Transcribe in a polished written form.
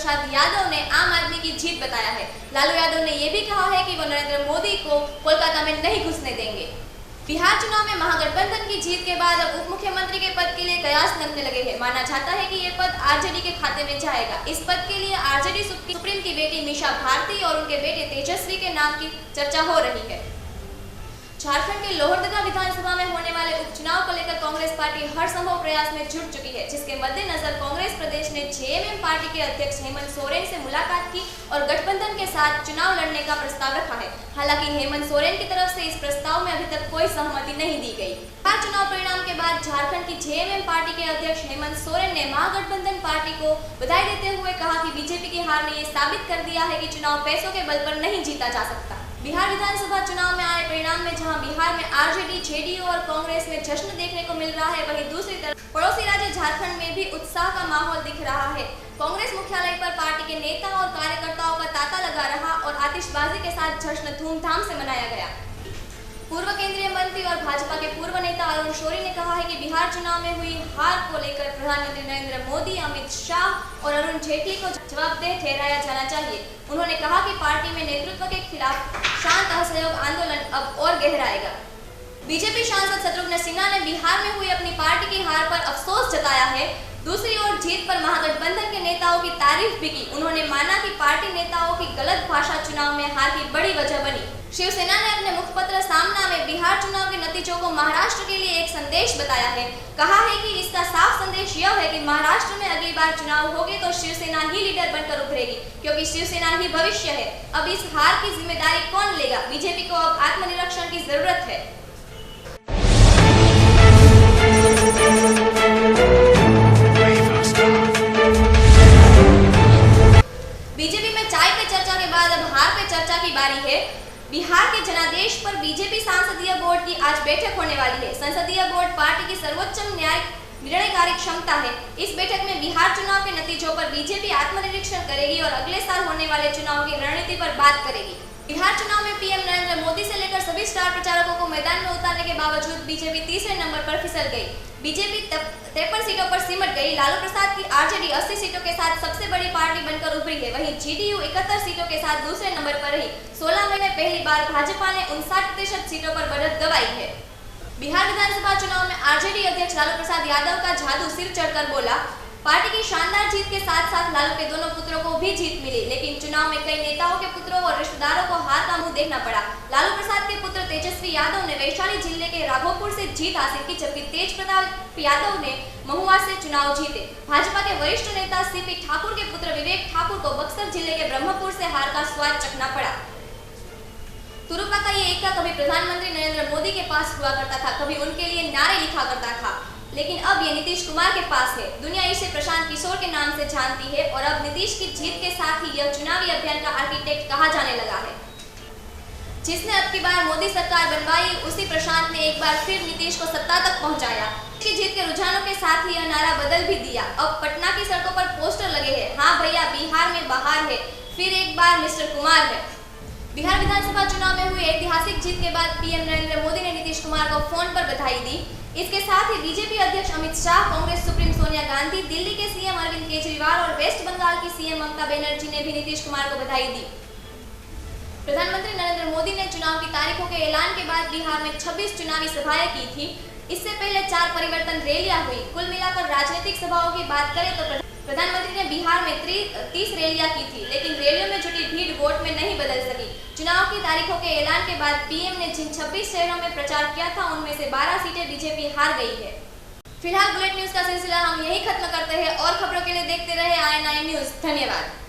प्रसाद यादव ने आम आदमी की जीत बताया है। लालू यादव ने यह भी कहा है कि वो नरेंद्र मोदी को कोलकाता में नहीं घुसने देंगे। बिहार चुनाव में महागठबंधन की जीत के बाद अब उप मुख्यमंत्री के पद के लिए कयास लगने लगे हैं। माना जाता है कि ये पद आरजेडी के खाते में जाएगा। इस पद के लिए आरजेडी सुप्रीम की बेटी मीशा भारती और उनके बेटे तेजस्वी के नाम की चर्चा हो रही है। झारखंड के लोहरदगा विधानसभा में होने वाले उपचुनाव को लेकर कांग्रेस पार्टी हर संभव प्रयास में जुट चुकी है, जिसके मद्देनजर कांग्रेस प्रदेश ने जेएमएम पार्टी के अध्यक्ष हेमंत सोरेन से मुलाकात की और गठबंधन के साथ चुनाव लड़ने का प्रस्ताव रखा है। हालांकि हेमंत सोरेन की तरफ से इस प्रस्ताव में अभी तक कोई सहमति नहीं दी गई। बिहार चुनाव परिणाम के बाद झारखंड की जेएमएम पार्टी के अध्यक्ष हेमंत सोरेन ने महागठबंधन पार्टी को बधाई देते हुए कहा कि बीजेपी की हार ने यह साबित कर दिया है कि चुनाव पैसों के बल पर नहीं जीता जा सकता। बिहार विधानसभा चुनाव में आए परिणाम में जहां बिहार में आरजेडी, जेडीयू और कांग्रेस में जश्न देखने को मिल रहा है, वहीं दूसरी तरफ पड़ोसी राज्य झारखंड में भी उत्साह का माहौल दिख रहा है। कांग्रेस मुख्यालय पर पार्टी के नेता और कार्यकर्ताओं का तांता लगा रहा और आतिशबाजी के साथ जश्न धूमधाम से मनाया गया। पूर्व केंद्रीय मंत्री और भाजपा के पूर्व नेता अरुण शौरी ने कहा है कि बिहार चुनाव में हुई हार को लेकर प्रधानमंत्री नरेंद्र मोदी, अमित शाह और अरुण जेटली को जवाबदेह ठहराया जाना चाहिए। उन्होंने कहा कि पार्टी में नेतृत्व के खिलाफ शांत असहयोग आंदोलन अब और गहराएगा। बीजेपी सांसद शत्रुघ्न सिन्हा ने बिहार में हुई अपनी पार्टी की हार पर अफसोस जताया है। दूसरी ओर जीत पर महागठबंधन के नेताओं की तारीफ भी की। उन्होंने माना कि पार्टी नेताओं की गलत भाषा चुनाव में हार की बड़ी वजह बनी। शिवसेना ने अपने मुखपत्र सामना में बिहार चुनाव के नतीजों को महाराष्ट्र के लिए एक संदेश बताया है। कहा है कि इसका साफ संदेश यह है कि महाराष्ट्र में अगली बार चुनाव होंगे तो शिवसेना ही लीडर बनकर उभरेगी, क्योंकि शिवसेना ही भविष्य है। अब इस हार की जिम्मेदारी कौन लेगा? बीजेपी को अब आत्मनिरीक्षण की जरूरत है। बीजेपी में चाय पे चर्चा के बाद अब हार पे चर्चा की बारी है। बिहार के जनादेश पर बीजेपी संसदीय बोर्ड की आज बैठक होने वाली है। संसदीय बोर्ड पार्टी की सर्वोच्च निर्णयकारी क्षमता है। इस बैठक में बिहार चुनाव के नतीजों पर बीजेपी आत्मनिरीक्षण करेगी और अगले साल होने वाले चुनाव की रणनीति पर बात करेगी। बिहार चुनाव में पीएम नरेंद्र मोदी से लेकर सभी स्टार प्रचारकों को मैदान में उतारने के बावजूद बीजेपी तीसरे नंबर पर फिसल गई। बीजेपी 53 सीटों पर सिमट गई। लालू प्रसाद की आरजेडी 80 सीटों के साथ सबसे बड़ी पार्टी बनकर उभरी है। वहीं जेडीयू 71 सीटों के साथ दूसरे नंबर पर रही। 16 मई में पहली बार भाजपा ने 59% सीटों पर बढ़त गवाई है। बिहार विधानसभा चुनाव में आरजेडी अध्यक्ष लालू प्रसाद यादव का जादू सिर चढ़कर बोला। पार्टी की शानदार जीत के साथ साथ लालू के दोनों पुत्रों को भी जीत मिली, लेकिन चुनाव में कई नेताओं के पुत्रों और रिश्तेदारों को हार का मुंह देखना पड़ा। लालू प्रसाद के पुत्र तेजस्वी यादव ने वैशाली जिले के राघोपुर से जीत हासिल की, जबकि तेज प्रताप यादव ने महुआ से चुनाव जीते। भाजपा के वरिष्ठ नेता सीपी ठाकुर के पुत्र विवेक ठाकुर को बक्सर जिले के ब्रह्मपुर से हार का स्वाद चखना पड़ा। तुरुपा का ये इक्का कभी प्रधानमंत्री नरेंद्र मोदी के पास हुआ करता था, कभी उनके लिए नारे लिखा करता था, लेकिन अब ये नीतीश कुमार के पास है। दुनिया इसे प्रशांत किशोर के नाम से जानती है और अब नीतीश की जीत के साथ ही यह चुनावी अभियान का आर्किटेक्ट कहा जाने लगा है। जिसने अब की बार मोदी सरकार बनवाई, उसी प्रशांत ने एक बार फिर नीतीश को सत्ता तक पहुंचाया। इसकी जीत के रुझानों के साथ ही यह नारा बदल भी दिया। अब पटना की सड़कों पर पोस्टर लगे हैं, हाँ भैया बिहार में बहार है, फिर एक बार मिस्टर कुमार है। बिहार विधानसभा चुनाव में हुई ऐतिहासिक जीत के बाद पीएम नरेंद्र मोदी ने नीतीश कुमार को फोन पर बधाई दी। इसके साथ ही बीजेपी अध्यक्ष अमित शाह, कांग्रेस सुप्रीम सोनिया गांधी, दिल्ली के सीएम अरविंद केजरीवाल और वेस्ट बंगाल की सीएम ममता बनर्जी ने भी नीतीश कुमार को बधाई दी। प्रधानमंत्री नरेंद्र मोदी ने चुनाव की तारीखों के ऐलान के बाद बिहार में 26 चुनावी सभाएं की थी। इससे पहले 4 परिवर्तन रैलियां हुई। कुल मिलाकर राजनीतिक सभाओं की बात करें तो प्रधानमंत्री ने बिहार में 30 रैलियां की थी, लेकिन रैलियों में जुटी भीड़ वोट में नहीं बदल सकी। चुनाव की तारीखों के ऐलान के बाद पीएम ने जिन 26 शहरों में प्रचार किया था, उनमें से 12 सीटें बीजेपी हार गई है। फिलहाल बुलेट न्यूज का सिलसिला हम यही खत्म करते हैं और खबरों के लिए देखते रहे INI न्यूज। धन्यवाद।